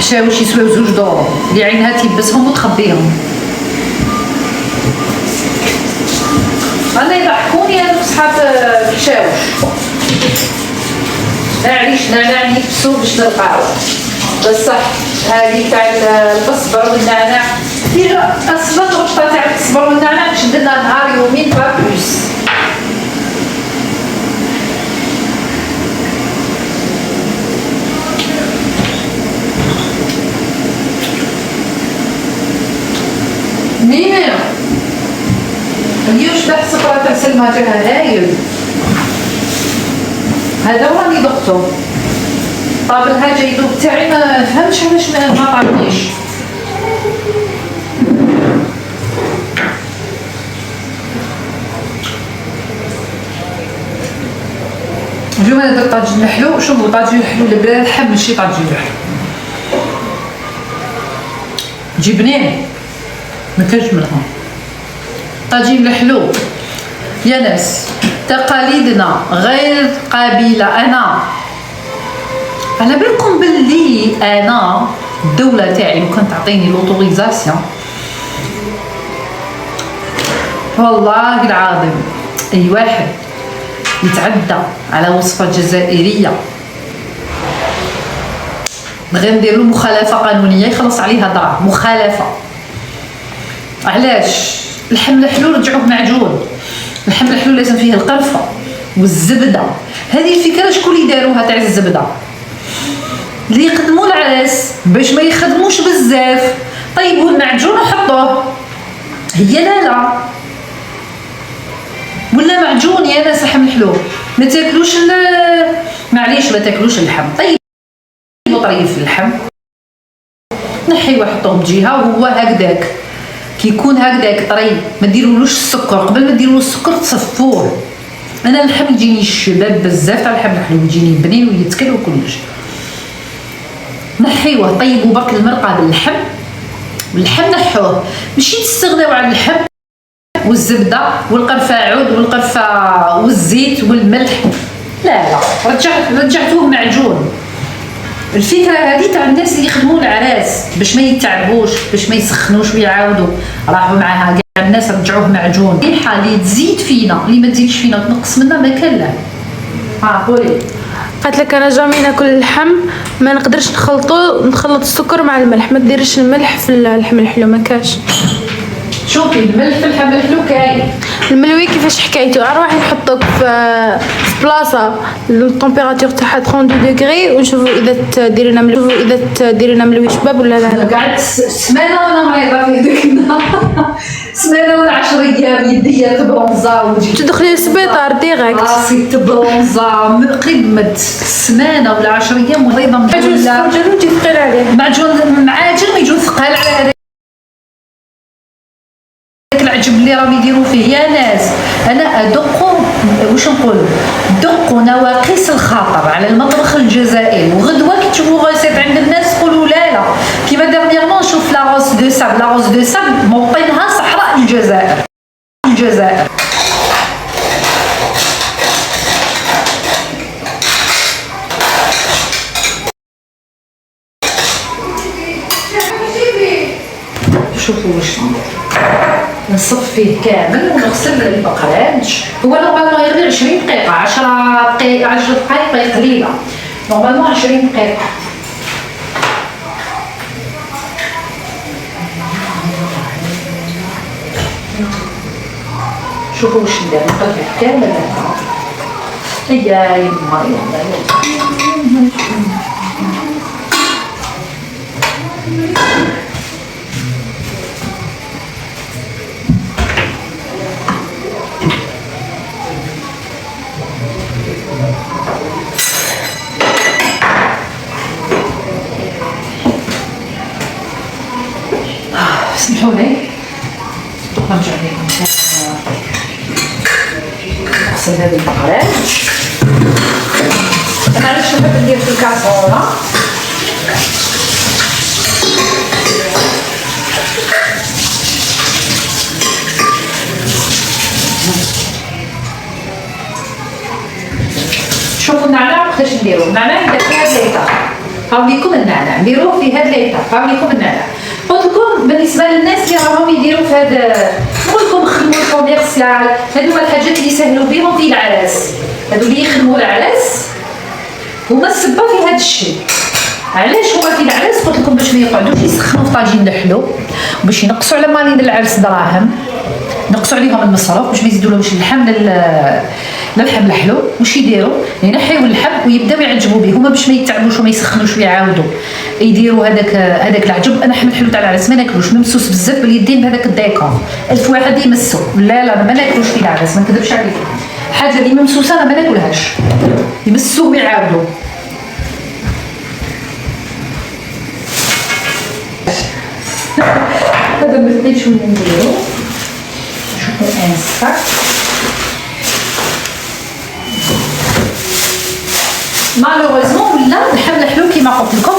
الحشاوش يسواو 2 دورو اللي عينها تيبسهم وتخبيهم. انا يضحكوني هادوك صحاب الحشاوش، معليش انا نيبسو باش نلقاو بصح هذه تاع القزبر والنعناع دير اصلا الغطا تاع القزبر والنعناع باش نديرها نهار يومين با بلوس. نينا اليوش تاع السكر تاع سلمى تاعها هايل، هذا راني ذقتو طاب الحاجه يذوب تاعي ما فهمتش علاش ما طابنيش. اليوم انا درت طاجين الحلو. شوفوا طاجين الحلو اللي بلا لحم ماشي طاجين الحلو، جبنين ما كاينش منهم. طاجين الحلو يا ناس تقاليدنا غير قابله. انا على بالكم باللي انا الدوله تاعي لو كانت تعطيني لوتوريزاسيون والله العظيم اي واحد يتعدى على وصفه جزائريه غير ندير له مخالفه قانونيه يخلص عليها دراهم. مخالفه علاش؟ اللحم الحلو رجعوه معجون. اللحم الحلو لازم فيه القرفه والزبده. هذه الفكره شكون اللي داروها تاع الزبده؟ اللي يقدموا العراس باش ما يخدموش بزاف طيبوا المعجون وحطوه. هي لا ولا معجون يا ناس لحم الحلو ما تاكلوش معليش ما تاكلوش اللحم. طيبوا طريف اللحم نحيوه حطوه بجهه وهو هكذاك كي يكون هكذاك طري ما ديرولوش السكر. قبل ما ديروا السكر تصفوه. انا اللحم يجيني الشباب بزاف تاع اللحم الحلو يجيني بنين ويتكل وكلش. نحيوه طيبوا برك المرقه باللحم واللحم نحوه ماشي تستغناو على اللحم والزبده والقرفه عود والقرفه والزيت والملح. لا رجعتوه معجون. الفكره هذه تاع الناس اللي يخدموا العراس باش ما يتعبوش باش ما يسخنوش ويعاودوا راحوا معاها كاع الناس رجعوه معجون. الريحه اللي تزيد فينا اللي ما تزيدش فينا وتنقص منا ما كان له. قولي. قالت لك انا جامي ناكل اللحم ما نقدرش نخلط السكر مع الملح. ما ديرش الملح في اللحم الحلو ما كاش. شوفي الملح في اللحم الحلو كاين. الملوي كيفاش حكايته اروح نحطوك في بلاصه التمبيراتور تاعها 32 دوغري ونشوفوا اذا ديري لنا ملوي شباب ولا لا. قعدت سمانه وانا مريضه في ذاك النهار. سمانه ولا 10 ايام يديا تبرونزا وجيت تدخلي للسبيطار ديريكت راسي تبرونزا قيمه سمانه ولا 10 ايام مريضه. معجون ثقيل عليه. معجون معجون ثقال على هذا العجب اللي راهم يديروا فيه يا ناس. انا ادق واش نقولوا دقوا نواقيس الخطر على المطبخ الجزائري وغدوه كي تشوفوا غيسيت عند الناس تقولوا لا كيما ديرنييرمون نشوف لاروس دو ساب موطنها صحراء الجزائر. شوفوا واش نصفيه كامل ونغسل البقرانج. هو نورمالمون يغلي 20 دقيقة 10 دقائق قليلة. نورمالمون 20 دقيقة. شوفوا واش ندير نقلبه كامل هكا. هيا يما اسمحوني نرجع لكم نغسل هذه البقرات. انا علاش نحب ندير في الكاسرونه شوفوا النعناع كيفاش نديرو. النعناع ندير فيها 3 هاو ليكم النعناع نديروه في هذا ليطاب. هاو ليكم النعناع. قلت لكم بالنسبه للناس اللي راهم يديروا في هذا، نقول لكم خدموا الكوميرسيال، هذوما الحاجات اللي يسهلوا بهم في العراس، هذو اللي يخدموا العراس هما السبه في هذا الشيء. علاش هما في العراس؟ قلت لكم باش ما يقعدوش يسخنوا في طاجين الحلو، وباش ينقصوا على مالين العرس دراهم، نقصوا عليهم المصروف باش ما يزيدولهمش اللحم للحم الحلو. واش يديروا؟ ينحيوا اللحم ويبداو يعجبوا به هما باش ما يتعبوش وما يسخنوش ويعاودوا يديروا هذاك العجب. انا حمل الحلو تاع العرس ما ناكلوش ممسوس بزاف باليدين بهذاك الديكور، 1000 واحد يمسوا. لا انا ما ناكلوش في العرس، ما نكذبش عليكم، حاجه اللي ممسوسه انا ما ناكلهاش، يمسوا ويعاودوا. هذا مثلي شو نديرو، نشوفو ان ساك. مالوغوزمون ولا الحبل الحلو كيما قلت لكم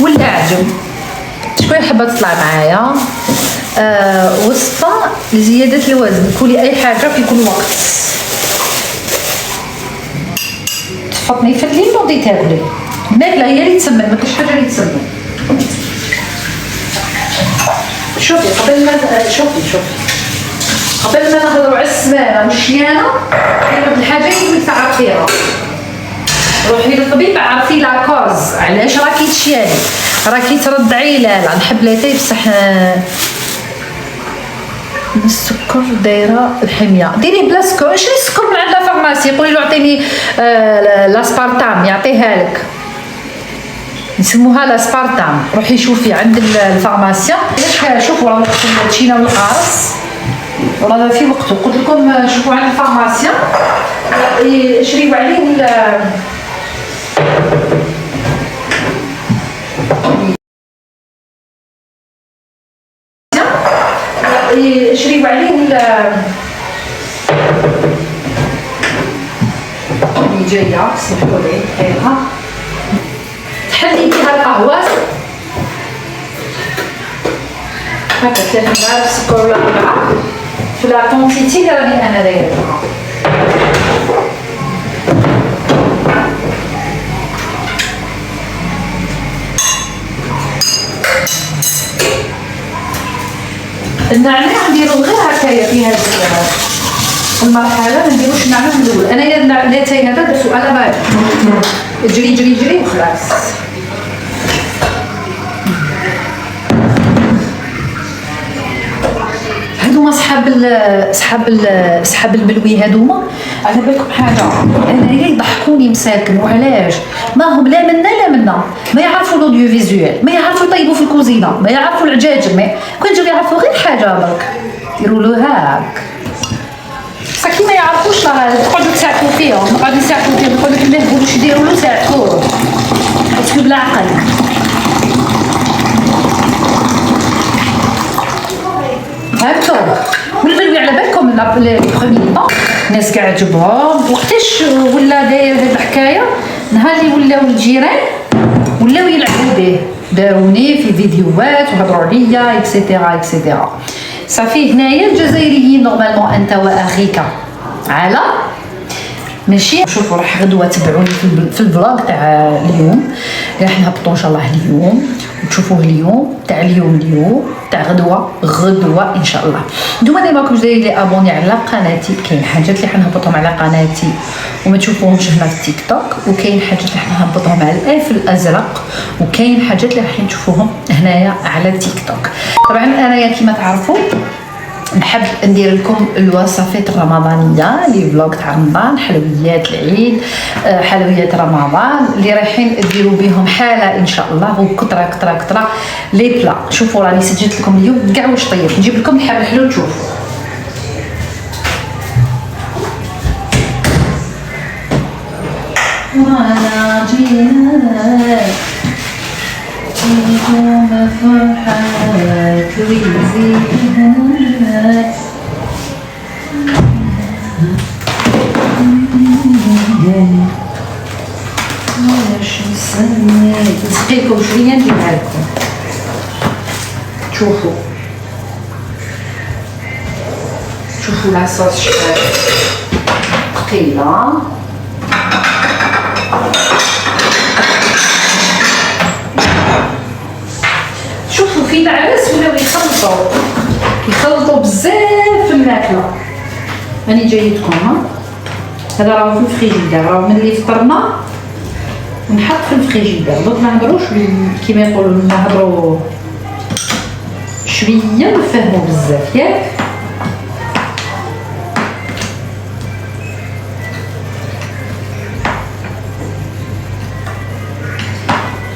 ولا عجب. شكون حابه تطلع معايا وسط لزياده الوزن؟ كولي اي حاجه في كل وقت. تفطني في الليل وتبداي تاكلي الماكله هي اللي تسمن، ما كاينش حاجه اللي تسمن. شوفي قبل ما نهضروا على السمانه والشيانه، كاين الحاجه اللي تعرفيها. روحي للطبيب عرفي لا كوز علاش راكي تشياني، راكي ترضعي. لا نحب لاتاي بصح السكر دايره الحميه. ديري بلا سكر، شري السكر من عند الفارماسي، قولي له عطيني لاسبارتام يعطيها لك، نسموها لاسبارتام. روحي شوفي عند الفارماسيا. شوفوا راه تشينا والقارص راه في وقته. قلت لكم شوفوا عند الفارماسيا شريوا عليه شريوا عليه اللي جايه. سمحوا لي هايها تحلي بها القهوه هكا 3 معالق سكر ولا 4 في لا كونتيتي اللي راني انا دايرها. النعناع نديرو غير هكايا في هذه المرحله، ما نديروش النعناع من الاول. انا لاتاي هذا درتو على بالي جري وخلاص. هادوما صحاب الملوي هادوما. على بالكم حاجه، انايا يضحكوني مساكن. وعلاش؟ ما هم لا منا ما يعرفوا لوديو فيزوال، ما يعرفوا يطيبوا في الكوزينه، ما يعرفوا العجاج، ما كون جاو يعرفوا غير حاجه برك يديروا له هاك صاكي ما يعرفوش. راه تقعدوا تساعدوا فيهم، نقعدوا نلهبوا باش يديروا له ساعدوه باسكو بلا عقل. هاكتو والملوي على بالكم لي بروميي طون الناس كاع عجبهم. وقتاش ولا داير هاد الحكايه؟ نهار اللي ولاو الجيران ولاو يلعبوا به، داوني في فيديوهات وهضروا عليا اكسيتيرا. صافي هنايا الجزائريين نورمالمون انت واخيك على ماشي. شوفوا راح غدوه تبعوني في الفلوغ تاع اليوم، راح نهبطوا ان شاء الله اليوم وتشوفوه اليوم تاع اليوم تاع غدوه ان شاء الله. نتوما اللي ماكمش دايرين لي ابوني على قناتي، كاين حاجات اللي حنهبطهم على قناتي وما تشوفوهمش هنا في التيك توك، وكاين حاجات اللي حنهبطهم على الاف الازرق، وكاين حاجات اللي راح تشوفوهم هنايا على التيك توك. طبعا انايا كيما تعرفوا نحب ندير لكم الوصفات الرمضانيه، لي فلوق تاع رمضان، حلويات العيد، حلويات رمضان اللي رايحين ديروا بهم حاله ان شاء الله، وكثره لي بلا. شوفوا راني سجلت لكم اليوم كاع واش طيب، نجيب لكم الحبل الحلو تشوفوا. وانا جينا يوم فرحات ويزيدها واش نسمي نسقيلكم شويه نديرها لكم شوفوا لاصوص شحال ثقيله. اني جايتكم هذا راه في الفريجيدير، راه ملي فطرنا نحط في الفريجيدير. دوك ما نهضروش كيما يقولوا، نهضروا شويه نفهموا بزاف ياك.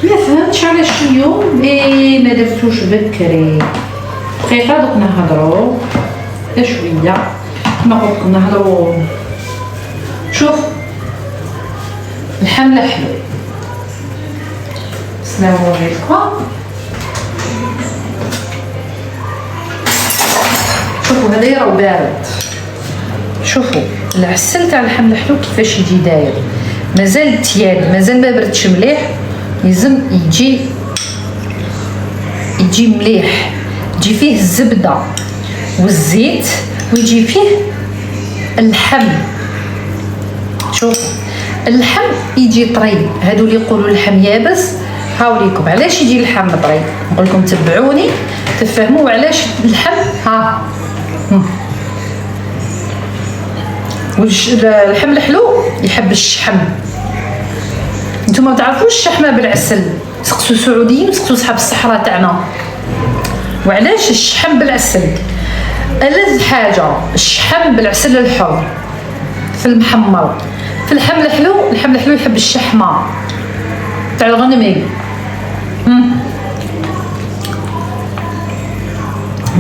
ما فهمتش علاش اليوم ما درتوش بكري. دقيقه دوك نهضروا شويه، كما قلت لكم نهضروا. شوف الحمله حلو، سلام عليكم. شوفوا هذا راه بارد. شوفوا العسل تاع الحمل الحلو كيفاش يجي داير، مازال تياد، مازال ما بردش مليح، لازم يجي مليح، يجي فيه الزبده والزيت ويجي فيه اللحم. شوف اللحم يجي طري، هادو اللي يقولوا اللحم يابس هاوليكم علاش يجي اللحم طري. نقول لكم تبعوني تفهموا علاش اللحم. ها اللحم الحلو يحب الشحم. نتوما ما تعرفوش الشحمه بالعسل، سقسوا سعوديين وسقسوا صحاب الصحراء تاعنا وعلاش الشحم بالعسل. ألذ حاجه الشحم بالعسل الحر في المحمر. في اللحم الحلو، اللحم الحلو يحب الشحمه تاع الغنمي.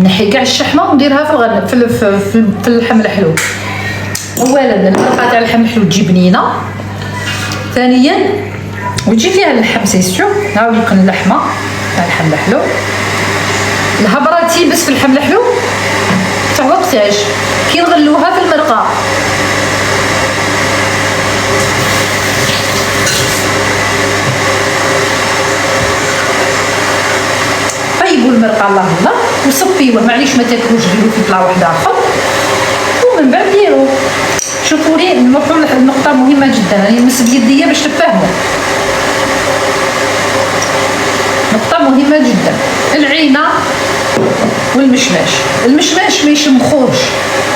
نحي كاع الشحمه ونديرها في الغنم في اللحم الحلو. اولا المرقه تاع اللحم الحلو تجي بنينه، ثانيا وتجي فيها اللحم سيسيو. نعاودلكم اللحمه تاع اللحم الحلو، الهبره تيبس في اللحم الحلو تاع وقتاش كي نغلوها في المرقه. طيبوا المرقه الله الله وصفيوه، معليش ما تاكلوش، ديروا في طلا واحد اخر ومن بعد ديروا. شوفوا لي نروحوا لنقطه مهمه جدا، راني نمس بيديا باش تفهموا. نقطه مهمه جدا، العينه والمشماش. المشماش ما يشمخوش،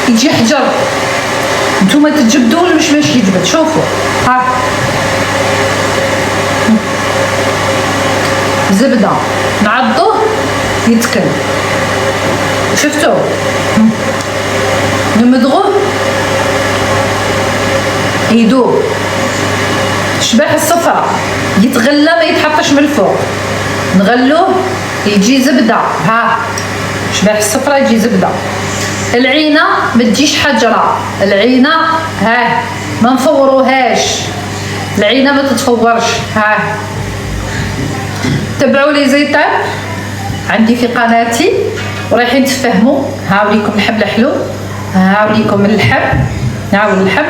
يجي حجر. نتوما تجبدوا المشماش يجبد. شوفوا ها زبده نعضوه يتكل، شفتوا نمضغوه يدوب. شباح الصفرة يتغلى ما يتحطش من الفوق، نغلوه يجي زبده. ها شباح الصفرة يجي زبده. العينه ما تجيش حجره، العينه ها ما نفوروهاش، العينه ما تتفورش. ها تبعوا لي زيتان عندي في قناتي ورايحين تفهموا. هاوليكم الحبل حلو، هاوليكم اللحم، هاول اللحم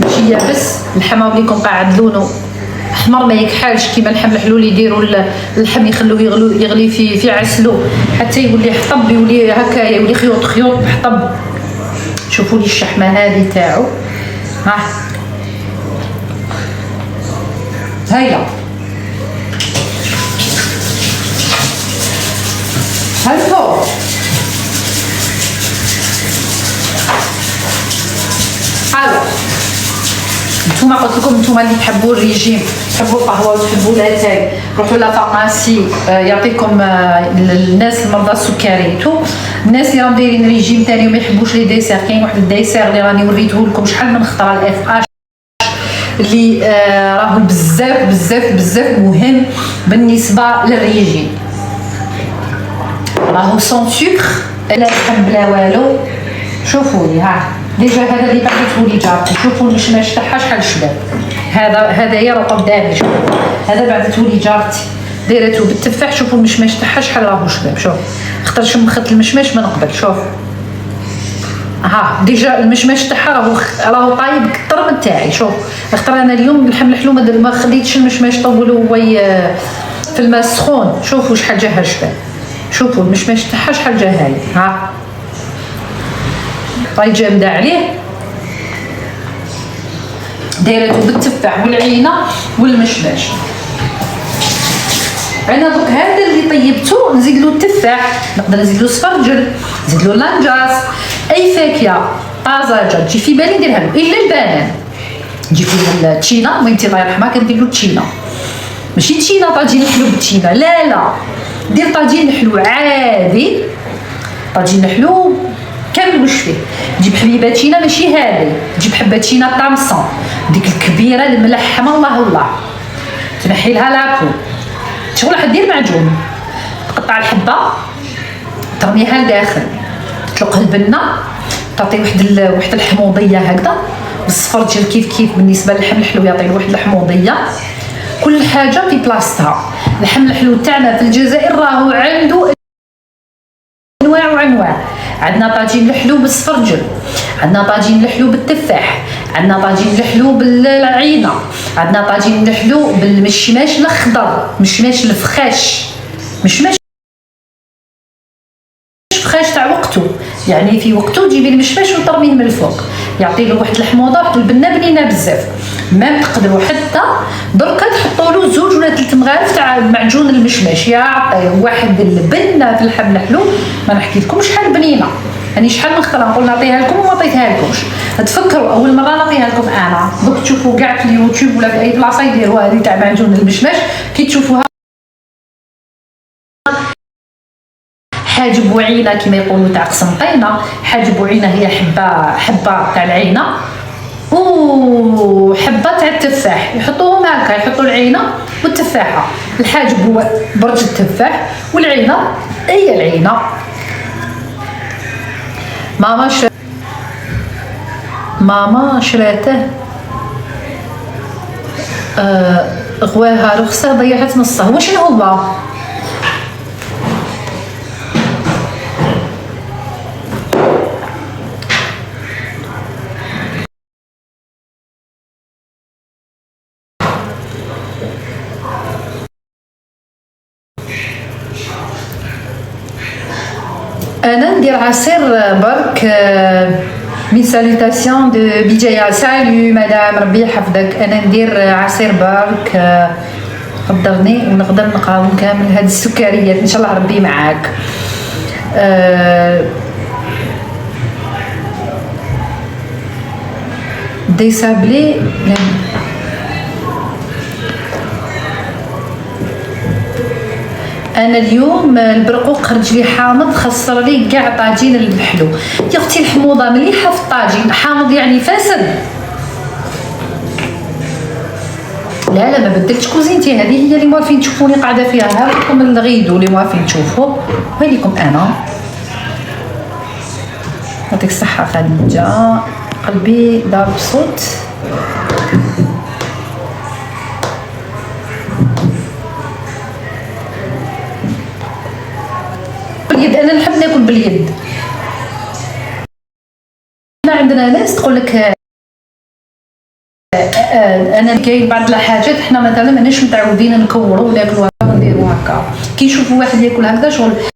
ماشي يابس، اللحم هاوليكم قاعد لونه احمر ما يكحالش كيما اللحم الحلو اللي يديروا اللحم يخلوه يغلي في عسلو حتى يولي حطب، يولي هكا يولي خيوط حطب. شوفوا لي الشحمه هذه تاعو. ها هيا هلفو حلو. نتوما قلت لكم نتوما اللي تحبوا الريجيم، تحبوا القهوه وتحبوا الاتاي، روحوا لافارماسي يعطيكم الناس المرضى السكري. الناس اللي راهم دايرين ريجيم ثاني وما يحبوش لي ديسير، كاين واحد الديسير اللي راني وريته لكم شحال من خطره، الاف اش اللي راهو بزاف بزاف بزاف مهم بالنسبه للريجيم. راهو سون سكر لا لحم بلا والو. شوفوا لي ها ديجا هذا اللي بعثته لي جارتي، شوفوا المشماش تاعها شحال شباب. هذا هي راه قدامي، شوفوا هذا بعثته لي جارتي دايرته بالتفاح. شوفوا المشماش تاعها شحال راهو شباب. شوف خاطر شمخت المشماش ما نقبل. شوف ها ديجا المشماش تاعها راهو طايب كثر من تاعي. شوف خاطر انا اليوم اللحم الحلو ما خليتش المشماش طول هو في الماء السخون. شوفوا شحال جاها شباب، شوفوا المشماش تاعها شحال جا هاي. ها راهي جامده عليه، دايرته بالتفاح والعينه والمشماش. انا دوك هذا اللي طيبته نزيد له التفاح، نقدر نزيد له السفرجل، نزيد له لانجاس، اي فاكهه طازجه تجي في بالي نديرها له. الا البنان تجي فيه التشينا، ميمتي الله يرحمها كندير له التشينا، ماشي تشينا طاجين الحلو بالتشينا، لا دير طاجين الحلو عادي، طاجين الحلو كامل واش فيه. تجيب حبيبه تشينا ماشي هذه، تجيب حبه تشينا طامسون ديك الكبيره الملحمه الله تنحي لها لابو، شغل راح دير معجون، تقطع الحبه ترميها لداخل، تطلقها البنه، تعطي واحد الحموضيه هكذا، والصفر ديال كيف بالنسبه للحم الحلو يعطي واحد الحموضيه. كل حاجه في بلاصتها. اللحم الحلو تاعنا في الجزائر راهو عنده انواع وانواع. عندنا طاجين الحلو بالسفرجل، عندنا طاجين الحلو بالتفاح، عندنا طاجين الحلو بالعينه، عندنا طاجين الحلو بالمشماش الاخضر، مشماش الفخاش، مشماش فخاش تاع وقته، يعني في وقته تجيبي المشماش وترميه من الفوق، يعطي له واحد الحموضه، واحد البنه بنينه بزاف. ما تقدروا حتى دركا تحطوا له 2 ولا 3 مغارف تاع معجون المشماش، يعطيه واحد البنه في اللحم الحلو ما نحكي لكم شحال بنينه. يعني شحال من خطره نقول نعطيها لكم وما عطيتها لكمش. تفكروا اول مره نعطيها لكم انا، دوك تشوفوا كاع في اليوتيوب ولا في اي بلاصه يديروا هذه تاع معجون المشماش، كي تشوفوها حاجب وعينه كما يقولوا تاع قسنطينه. حاجب وعينه هي حبه تاع العينه وحبه تاع التفاح، يحطوهم هكا، يحطوا العينه والتفاحه. الحاجب هو برج التفاح والعينه هي العينه. ماما شراته غواها رخصه ضيعت نصه. واش هو انا ندير عصير برك مي ساليتاسيون دو بجايه. سالو مدام ربي يحفظك. انا ندير عصير برك قدرني ونقدر نقاوم كامل هاد السكريات ان شاء الله ربي معاك. دي سابلي انا اليوم البرقوق خرج لي حامض، خسر لي كاع طاجين الحلو. يا اختي الحموضه مليحه في الطاجين، حامض يعني فاسد. لا ما بدلتش كوزينتي، هذه هي اللي موالفين تشوفوني قاعده فيها. هاكم الغيدو اللي موالفين تشوفوا، وهذيكم انا. يعطيك الصحه خديجه، قلبي دار بصوت. باليد انا نحب ناكل باليد. عندنا ناس تقول لك انا كاين بعض الحاجات احنا مثلا ماناش متعودين نكوروا وناكلوا هكا ونديروا هكا، كي يشوفوا واحد ياكل هكذا شغل